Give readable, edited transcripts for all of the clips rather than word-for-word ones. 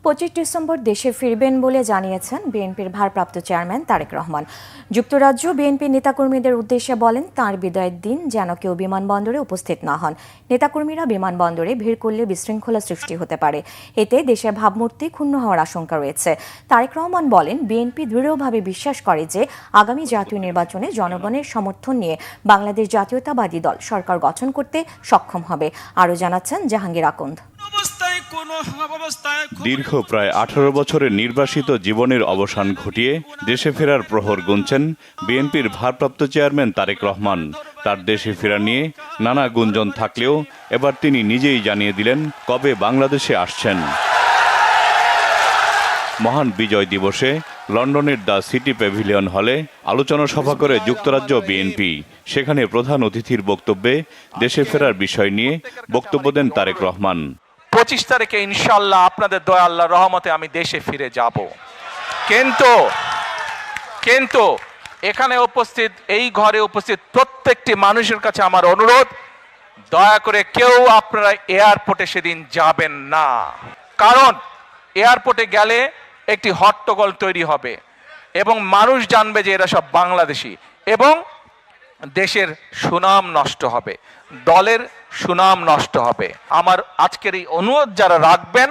25 December দেশে ফিরবেন বলে জানিয়েছেন বিএনপির ভারপ্রাপ্ত চেয়ারম্যান তারেক রহমান। যুক্তরাজ্য বিএনপির নেতাকর্মীদের উদ্দেশ্যে বলেন, তাঁর বিদায়ের দিন যেন কেউ বিমানবন্দরে উপস্থিত না হন। নেতাকর্মীরা বিমানবন্দরে ভিড় করলে বিশৃঙ্খলা সৃষ্টি হতে পারে, এতে দেশের ভাবমূর্তি ক্ষুণ্ণ হওয়ার আশঙ্কা রয়েছে। তারেক রহমান বলেন, বিএনপি দৃঢ়ভাবে বিশ্বাস করে যে আগামী জাতীয় নির্বাচনে জনগণের সমর্থন নিয়ে বাংলাদেশ জাতীয়তাবাদী দল সরকার গঠন করতে সক্ষম হবে। আরও জানাচ্ছেন জাহাঙ্গীর আকন্দ। দীর্ঘ প্রায় 18 বছরের নির্বাসিত জীবনের অবসান ঘটিয়ে দেশে ফেরার প্রহর গুনছেন বিএনপির ভারপ্রাপ্ত চেয়ারম্যান তারেক রহমান। তার দেশে ফেরা নিয়ে নানা গুঞ্জন থাকলেও এবার তিনি নিজেই জানিয়ে দিলেন কবে বাংলাদেশে আসছেন। মহান বিজয় দিবসে লন্ডনের দ্য সিটি প্যাভিলিয়ন হলে আলোচনা সভা করে যুক্তরাজ্য বিএনপি। সেখানে প্রধান অতিথির বক্তব্যে দেশে ফেরার বিষয় নিয়ে বক্তব্য দেন তারেক রহমান। 25 তারিখে ইনশাআল্লাহ আপনাদের দয়া আল্লাহর রহমতে আমি দেশে ফিরে যাব। কিন্তু এখানে উপস্থিত, এই ঘরে উপস্থিত প্রত্যেকটি মানুষের কাছে আমার অনুরোধ, দয়া করে কেউ আপনারা এয়ারপোর্টে সেদিন যাবেন না। কারণ এয়ারপোর্টে গেলে একটি হট্টগোল তৈরি হবে এবং মানুষ জানবে যে এরা সব বাংলাদেশি, এবং দেশের সুনাম নষ্ট হবে, দলের সুনাম নষ্ট হবে। আমার আজকের এই অনুরোধ যারা রাখবেন,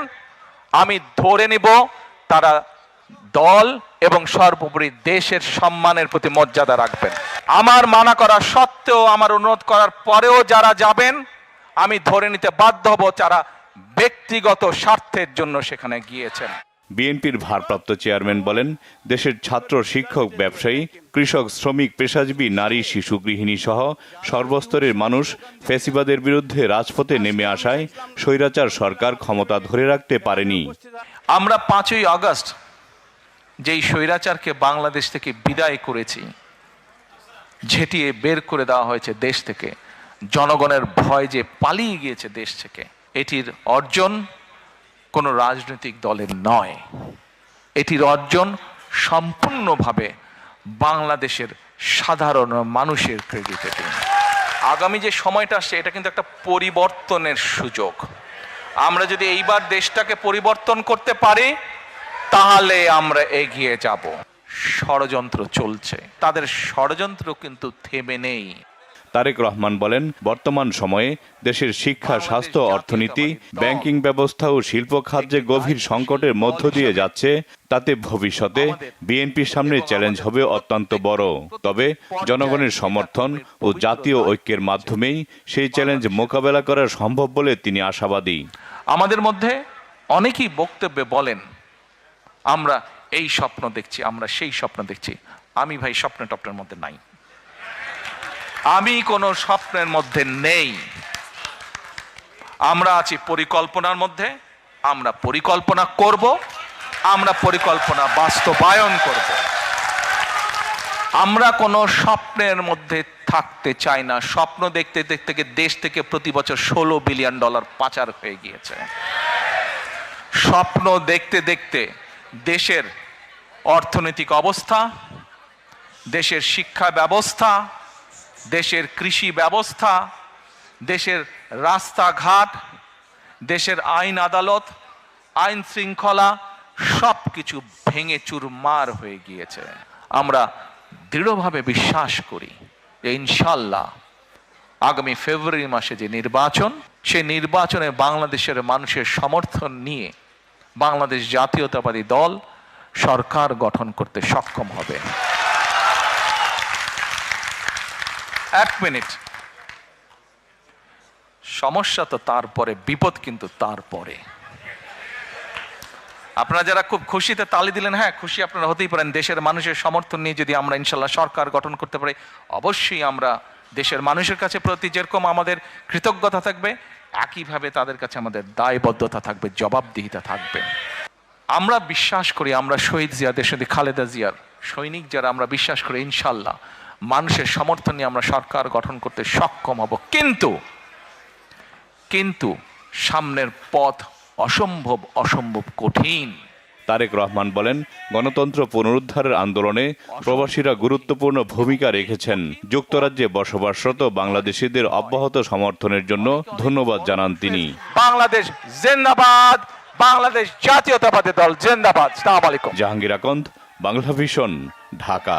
আমি ধরে নিব তারা দল এবং সর্বোপরি দেশের সম্মানের প্রতি মর্যাদা রাখবেন। আমার মানা করা সত্ত্বেও, আমার অনুরোধ করার পরেও যারা যাবেন, আমি ধরে নিতে বাধ্য হব যারা ব্যক্তিগত স্বার্থের জন্য সেখানে গিয়েছেন। বিএনপির ভারপ্রাপ্ত চেয়ারম্যান বলেন, দেশের ছাত্র, শিক্ষক, ব্যবসায়ী, কৃষক, শ্রমিক, পেশাজীবী, নারী, শিশু, গৃহিণী সহ সর্বস্তরের মানুষ ফ্যাসিবাদের বিরুদ্ধে রাজপথে নেমে আসায় স্বৈরাচার সরকার ক্ষমতা ধরে রাখতে পারেনি। আমরা 5ই আগস্ট যেই স্বৈরাচারকে বাংলাদেশ থেকে বিদায় করেছি, ঝেঁটিয়ে বের করে দেওয়া হয়েছে দেশ থেকে, জনগণের ভয় যে পালিয়ে গিয়েছে দেশ থেকে, এটির অর্জন কোনো রাজনৈতিক দলের নয়, এটির অর্জন সম্পূর্ণভাবে বাংলাদেশের সাধারণ মানুষের ক্রেডিট। আগামী যে সময়টা আসছে, এটা কিন্তু একটা পরিবর্তনের সুযোগ। আমরা যদি এইবার দেশটাকে পরিবর্তন করতে পারি, তাহলে আমরা এগিয়ে যাব। ষড়যন্ত্র চলছে, তাদের ষড়যন্ত্র কিন্তু থেমে নেই। তারেক রহমান বলেন, বর্তমান সময়ে দেশের শিক্ষা, স্বাস্থ্য, অর্থনীতি, ব্যাংকিং ব্যবস্থা ও শিল্প খাত যে গভীর সংকটের মধ্য দিয়ে যাচ্ছে, তাতে ভবিষ্যতে বিএনপির সামনে চ্যালেঞ্জ হবে অত্যন্ত বড়। তবে জনগণের সমর্থন ও জাতীয় ঐক্যের মাধ্যমেই সেই চ্যালেঞ্জ মোকাবেলা করা সম্ভব বলে তিনি আশাবাদী। আমাদের মধ্যে অনেকেই বক্তব্যে বলেন, আমরা এই স্বপ্ন দেখছি, আমরা সেই স্বপ্ন দেখছি। আমি ভাই স্বপ্নের মধ্যে নাই, আমি কোনো স্বপ্নের মধ্যে নেই। আমরা আছি পরিকল্পনার মধ্যে। আমরা পরিকল্পনা করব, আমরা পরিকল্পনা বাস্তবায়ন করব। আমরা কোনো স্বপ্নের মধ্যে থাকতে চাই না। স্বপ্ন দেখতে দেখতে দেশ থেকে প্রতি বছর $16 বিলিয়ন পাচার হয়ে গিয়েছে। স্বপ্ন দেখতে দেখতে দেশের অর্থনৈতিক অবস্থা, দেশের শিক্ষা ব্যবস্থা, দেশের কৃষি ব্যবস্থা, দেশের রাস্তাঘাট, দেশের আইন আদালত, আইন শৃঙ্খলা সব কিছু ভেঙে চুরমার হয়ে গিয়েছে। আমরা দৃঢ়ভাবে বিশ্বাস করি যে ইনশাল্লাহ আগামী ফেব্রুয়ারি মাসে যে নির্বাচন, সেই নির্বাচনে বাংলাদেশের মানুষের সমর্থন নিয়ে বাংলাদেশ জাতীয়তাবাদী দল সরকার গঠন করতে সক্ষম হবে। এক মিনিট, সমস্যা তো তারপরে, বিপদ কিন্তু তারপরে। আপনারা যারা খুব খুশিতে তালি দিলেন, হ্যাঁ খুশি আপনারা হতেই পারেন। দেশের মানুষের সমর্থন নিয়ে যদি আমরা ইনশাল্লাহ সরকার গঠন করতে পারি, অবশ্যই আমরা দেশের মানুষের কাছে প্রতি যেরকম আমাদের কৃতজ্ঞতা থাকবে, একইভাবে তাদের কাছে আমাদের দায়বদ্ধতা থাকবে, জবাবদিহিতা থাকবে। আমরা বিশ্বাস করি, আমরা শহীদ জিয়া, দেশনেত্রী খালেদা জিয়ার সৈনিক যারা, আমরা বিশ্বাস করি ইনশাল্লাহ মানুষের সমর্থন নিয়ে আমরা সরকার গঠন করতে সক্ষম হব। কিন্তু সামনের পথ অসম্ভব কঠিন। তারেক রহমান বলেন, গণতন্ত্র পুনরুদ্ধারের আন্দোলনে প্রবাসীরা গুরুত্বপূর্ণ ভূমিকা রেখেছেন। যুক্তরাজ্যে বসবাসরত বাংলাদেশিদের অব্যাহত সমর্থনের জন্য ধন্যবাদ জানান তিনি। বাংলাদেশ জিন্দাবাদ, বাংলাদেশ জাতীয়তাবাদী দল জিন্দাবাদ। আসসালামু আলাইকুম। জাহাঙ্গীর আকন্দ, বাংলা ভিশন, ঢাকা।